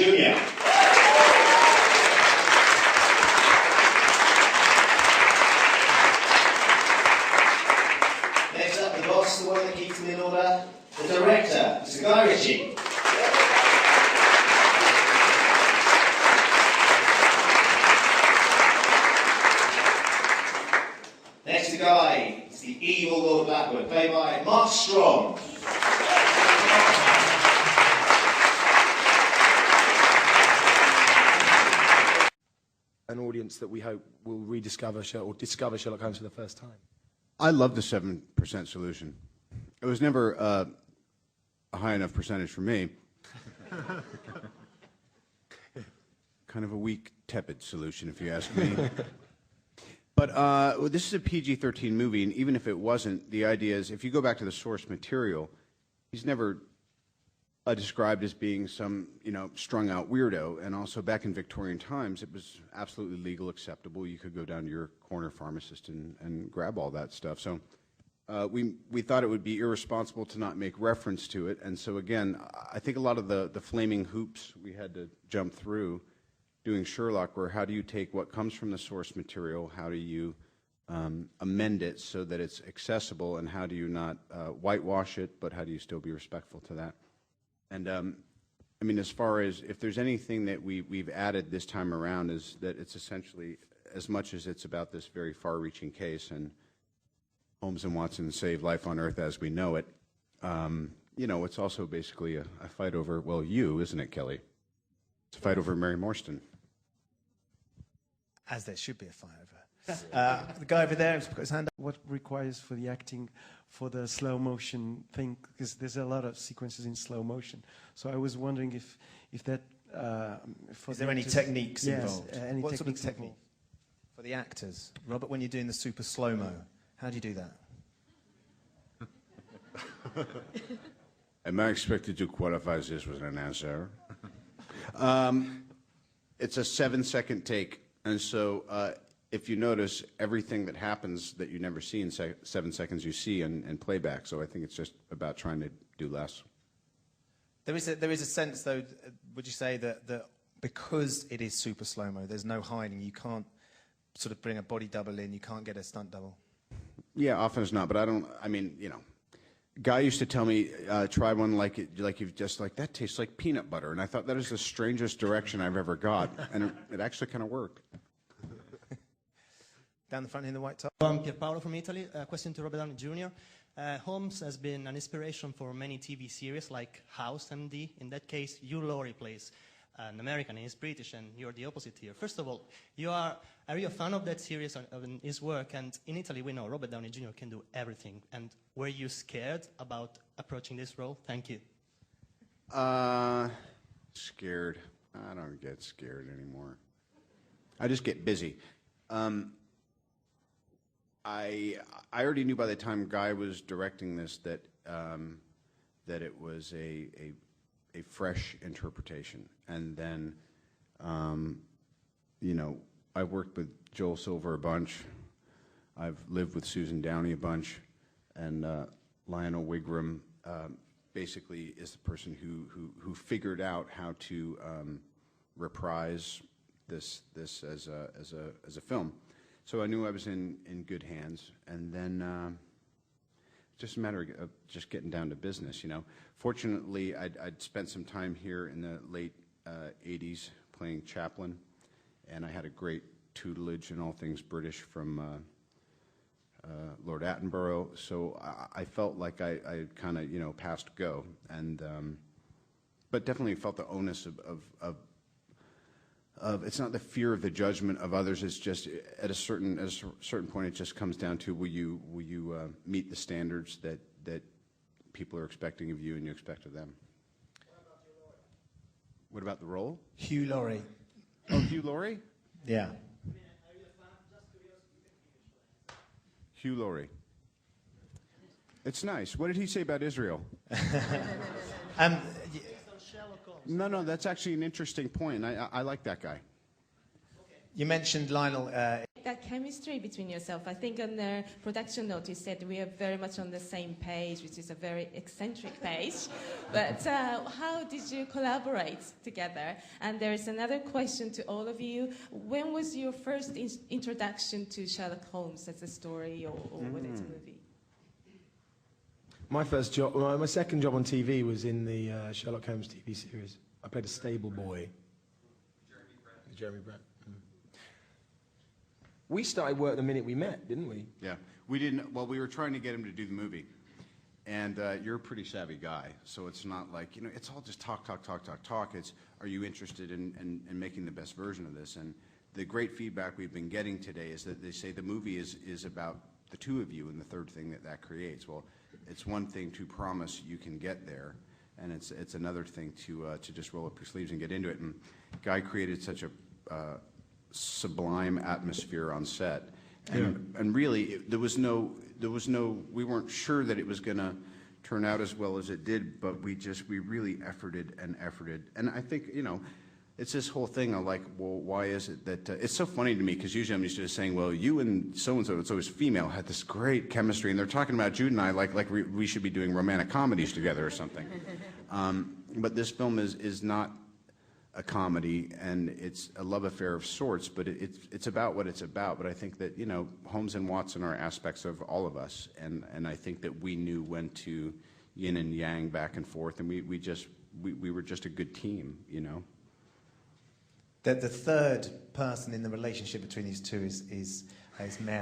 Jr. Next up, the boss, the one that keeps them in order, the director, Mr. Guy Ritchie. Next to Guy is the evil Lord Blackwood, played by Mark Strong. An audience that we hope will rediscover or discover Sherlock Holmes for the first time. I love the 7% solution. It was never a high enough percentage for me. Kind of a weak, tepid solution, if you ask me. But well, this is a PG-13 movie, and even if it wasn't, the idea is, if you go back to the source material, he's never described as being some, strung-out weirdo. And also, back in Victorian times, it was absolutely legal, acceptable. You could go down to your corner pharmacist and grab all that stuff. So we thought it would be irresponsible to not make reference to it. And so, again, I think a lot of the flaming hoops we had to jump through doing Sherlock were, how do you take what comes from the source material, how do you amend it so that it's accessible, and how do you not whitewash it, but how do you still be respectful to that? And I mean, as far as if there's anything that we've added this time around, is that it's essentially, as much as it's about this very far-reaching case, and Holmes and Watson save life on Earth as we know it, it's also basically a fight over, well, isn't it, Kelly? It's a fight over Mary Morstan. As there should be a fight over. The guy over there has put his hand up. What requires for the acting for the slow motion thing? Because there's a lot of sequences in slow motion. So I was wondering if that... is there any techniques involved? Any what sort of techniques technique? For the actors. Robert, when you're doing the super slow-mo, how do you do that? Am I expected to qualify this with an answer? It's a 7-second take. And so if you notice, everything that happens that you never see in 7 seconds, you see in playback. So I think it's just about trying to do less. There is a sense, though, would you say, that because it is super slow-mo, there's no hiding. You can't sort of bring a body double in. You can't get a stunt double. Yeah, often it's not. But Guy used to tell me, try one like you've just that tastes like peanut butter. And I thought that is the strangest direction I've ever got. And it actually kind of worked. Down the front in the white top. I'm Pierpaolo from Italy. A question to Robert Downey Jr. Holmes has been an inspiration for many TV series like House MD. In that case, Hugh Laurie plays an American and he's British, and you're the opposite here. First of all, are you a fan of that series and his work? And in Italy, we know Robert Downey Jr. can do everything. And were you scared about approaching this role? Thank you. Scared. I don't get scared anymore. I just get busy. I already knew by the time Guy was directing this that it was a fresh interpretation. And then, I've worked with Joel Silver a bunch. I've lived with Susan Downey a bunch. And Lionel Wigram basically is the person who figured out how to reprise this as a film. So I knew I was in good hands. And then just a matter of just getting down to business, Fortunately, I'd spent some time here in the late 80s playing Chaplin, and I had a great tutelage in all things British from Lord Attenborough, so I felt like I kind of, passed go, and but definitely felt the onus of it's not the fear of the judgment of others. It's just at a certain point, it just comes down to will you meet the standards that people are expecting of you and you expect of them. What about the role? Hugh Laurie. Oh, Hugh Laurie? Yeah. Hugh Laurie. It's nice. What did he say about Israel? No, that's actually an interesting point. I like that guy. You mentioned Lionel. that chemistry between yourself? I think on the production note you said we are very much on the same page, which is a very eccentric page. But how did you collaborate together? And there's another question to all of you. When was your first introduction to Sherlock Holmes as a story or whether it's a movie? My first job, my second job on TV was in the Sherlock Holmes TV series. I played a stable boy. Jeremy Brett. We started work the minute we met, didn't we? Yeah, we didn't. Well, we were trying to get him to do the movie, and you're a pretty savvy guy, so it's not like, you know, it's all just talk. It's, are you interested in making the best version of this? And the great feedback we've been getting today is that they say the movie is about the two of you, and the third thing that creates. Well, it's one thing to promise you can get there, and it's another thing to just roll up your sleeves and get into it. And Guy created such a sublime atmosphere on set, and really there was no we weren't sure that it was going to turn out as well as it did, but we really efforted, and I think, you know, it's this whole thing of like, well, why is it that it's so funny to me, because usually I'm used to saying, well, you and so it's always female, had this great chemistry, and they're talking about Jude and I like we should be doing romantic comedies together or something. But this film is not a comedy, and it's a love affair of sorts, but it's about what it's about. But I think that, you know, Holmes and Watson are aspects of all of us, and I think that we knew when to yin and yang back and forth, and we were just a good team, you know. The third person in the relationship between these two is Mary.